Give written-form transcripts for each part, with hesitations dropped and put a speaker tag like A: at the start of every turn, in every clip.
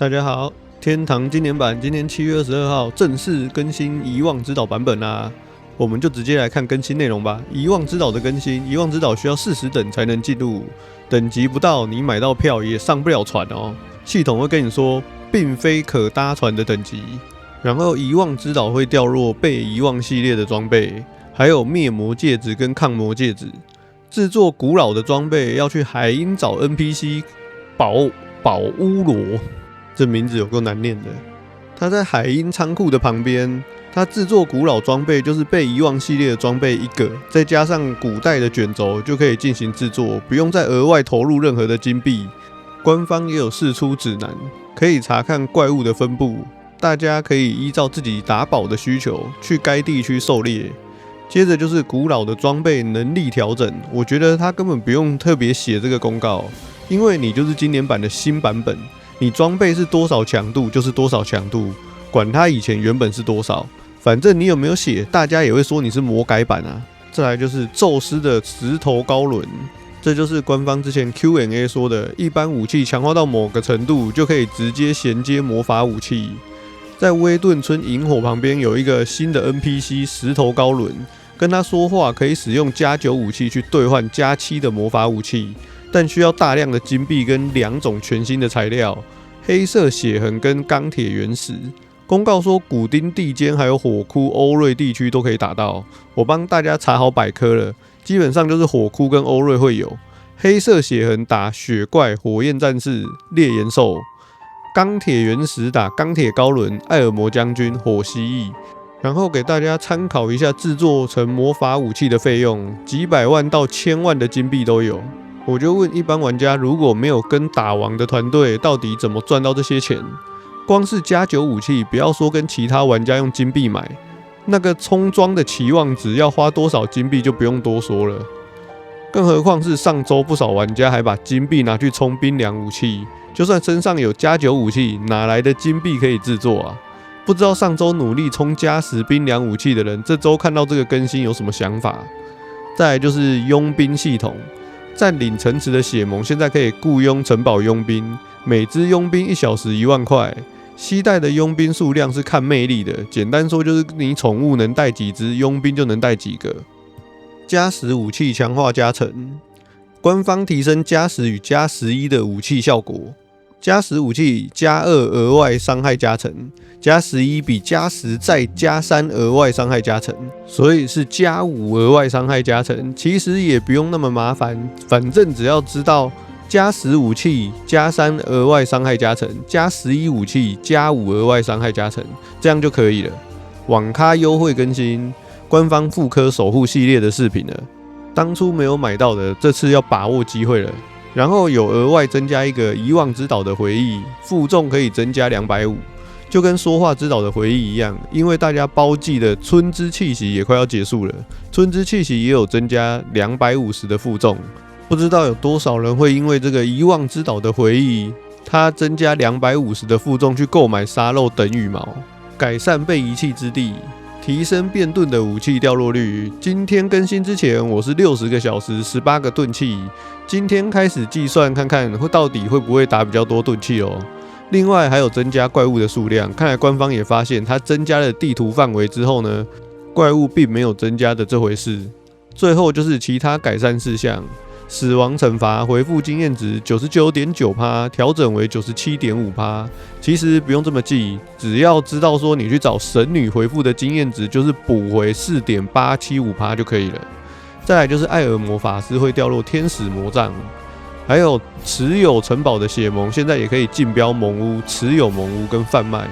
A: 大家好，天堂今年版今天7月22號正式更新遺忘之島版本啦。我們就直接來看更新內容吧。遺忘之島的更新，遺忘之島需要40等才能進入，等級不到你買到票也上不了船哦。系統會跟你說，並非可搭船的等級。然後遺忘之島會掉落被遺忘系列的裝備，還有滅魔戒指跟抗魔戒指。制作古老的裝備要去海鷹找 NPC 寶烏羅。這名字有夠難念的。他在海鷹倉庫的旁邊，他制作古老裝備就是被遺忘系列的裝備一個，再加上古代的卷軸就可以進行制作，不用再額外投入任何的金幣。官方也有釋出指南，可以查看怪物的分布，大家可以依照自己打寶的需求去該地區狩獵。接着就是古老的裝備能力調整，我覺得他根本不用特別寫這個公告，因為你就是今年版的新版本。你裝備是多少強度就是多少強度，管它以前原本是多少，反正你有沒有寫，大家也會說你是魔改版啊。再來就是宙斯的石頭高輪，這就是官方之前 Q&A 說的，一般武器強化到某個程度就可以直接銜接魔法武器。在威頓村營火旁邊有一個新的 NPC 石頭高輪，跟他說話可以使用+9武器去兌換+7的魔法武器。但需要大量的金幣跟2種全新的材料，黑色血痕跟鋼鐵原石。公告說古丁地間還有火窟歐瑞地區都可以打到，我幫大家查好百科了，基本上就是火窟跟歐瑞會有。黑色血痕打雪怪、火焰戰士、烈焰獸；鋼鐵原石打鋼鐵高輪、艾爾摩將軍、火蜥蜴。然後給大家參考一下制作成魔法武器的費用，幾百萬到1000萬的金幣都有。我就問一般玩家，如果沒有跟打王的團隊，到底怎麼賺到這些錢？光是+9武器，不要說跟其他玩家用金幣買，那個充裝的期望值要花多少金幣就不用多說了。更何況是上周不少玩家還把金幣拿去充冰涼武器，就算身上有+9武器，哪來的金幣可以制作啊？不知道上周努力充+10冰涼武器的人，這周看到這個更新有什麼想法？再來就是傭兵系統。佔領城池的血盟現在可以雇傭城堡傭兵，每支傭兵1小時1萬塊。攜帶的傭兵數量是看魅力的，簡單說就是你寵物能帶幾隻，傭兵就能帶幾個。+10武器強化加成，官方提升+10與+11的武器效果。+10武器+2額外傷害加成，+11比+10再+3額外傷害加成，所以是+5額外傷害加成。其實也不用那麼麻煩，反正只要知道+10武器+3額外傷害加成，+11武器+5額外傷害加成，這樣就可以了。網咖優惠更新，官方復刻守護系列的飾品了，當初沒有買到的，這次要把握機會了。然後有額外增加一個遺忘之島的回憶，負重可以增加250，就跟說話之島的回憶一樣。因為大家包季的春之氣息也快要結束了，春之氣息也有增加250的負重。不知道有多少人會因為這個遺忘之島的回憶，它增加250的負重去購買沙漏等羽毛，改善被遺棄之地。提升變盾的武器掉落率。今天更新之前，我是60個小時18個盾器。今天開始計算看看到底會不會打比較多盾器哦。另外還有增加怪物的數量，看來官方也發現它增加了地圖範圍之後呢，怪物並沒有增加的這回事。最後就是其他改善事項。死亡懲罰回復經驗值 99.9%， 調整為 97.5%。其實不用這麼記，只要知道說你去找神女回復的經驗值就是補回 4.875% 就可以了。再來就是艾爾摩法師會掉落天使魔杖，還有持有城堡的血盟現在也可以競標盟屋、持有盟屋跟販賣。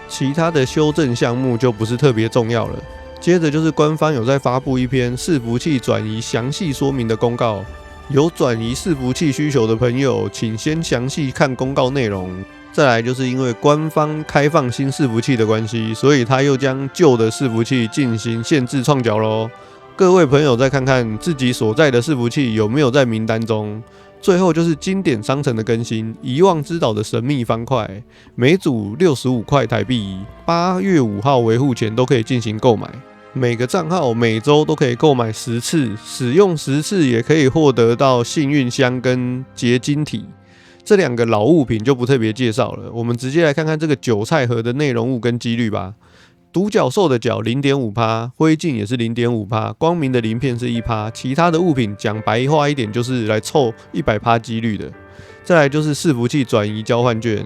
A: 其他的修正項目就不是特別重要了。接着就是官方有在發布一篇伺服器轉移詳細說明的公告。有轉移伺服器需求的朋友，請先詳細看公告內容。再來就是因為官方開放新伺服器的關係，所以他又將舊的伺服器進行限制創角咯。各位朋友再看看自己所在的伺服器有沒有在名單中。最後就是經典商城的更新，遺忘之島的神秘方塊，每組65塊台幣，8月5號維護前都可以進行購買。每個賬號每周都可以購買10次，使用10次也可以獲得到幸運箱跟結晶體。這兩個老物品就不特別介紹了，我們直接來看看這個韭菜盒的內容物跟幾率吧。獨角獸的角 0.5%， 灰燼也是 0.5%， 光明的鱗片是 1%， 其他的物品講白話一點就是來湊 100% 幾率的。再來就是伺服器轉移交換券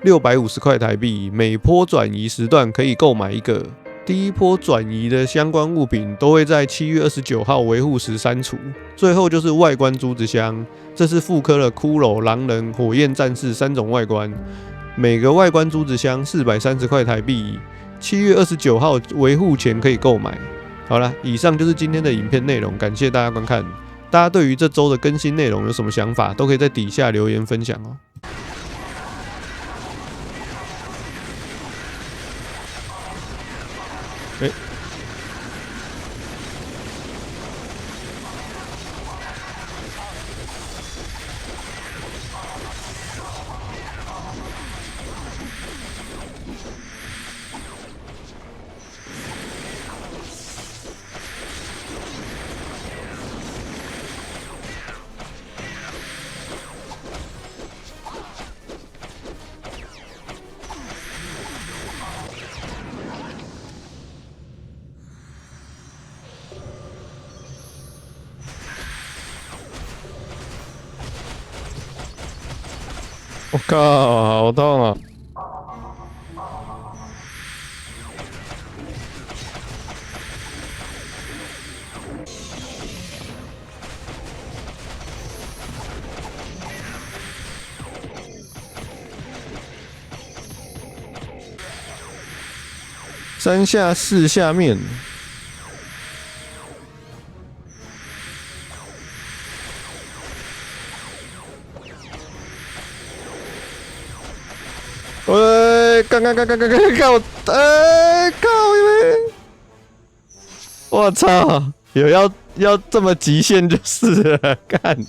A: ，650塊台幣，每波轉移時段可以購買一個。第一波轉移的相關物品都會在7月29號維護時刪除。最後就是外觀珠子箱，這是複刻了骷髏、狼人、火焰戰士3種外觀，每個外觀珠子箱430塊台幣。7月29號維護前可以購買。好了，以上就是今天的影片內容，感謝大家觀看。大家對於這周的更新內容有什麼想法，都可以在底下留言分享哦。我靠，好痛啊！3下4下面。干我，靠！我操，有要這麼極限就是了，幹，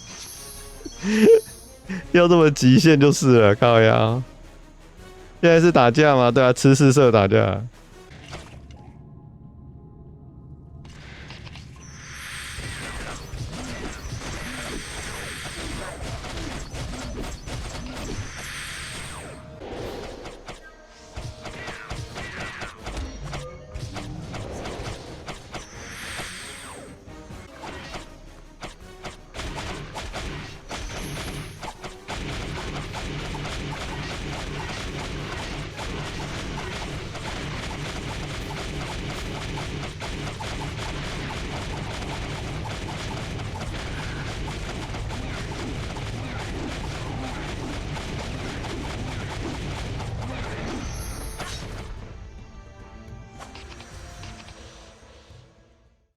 A: 要這麼極限就是了，靠腰。現在是打架嗎？對啊，吃4色打架。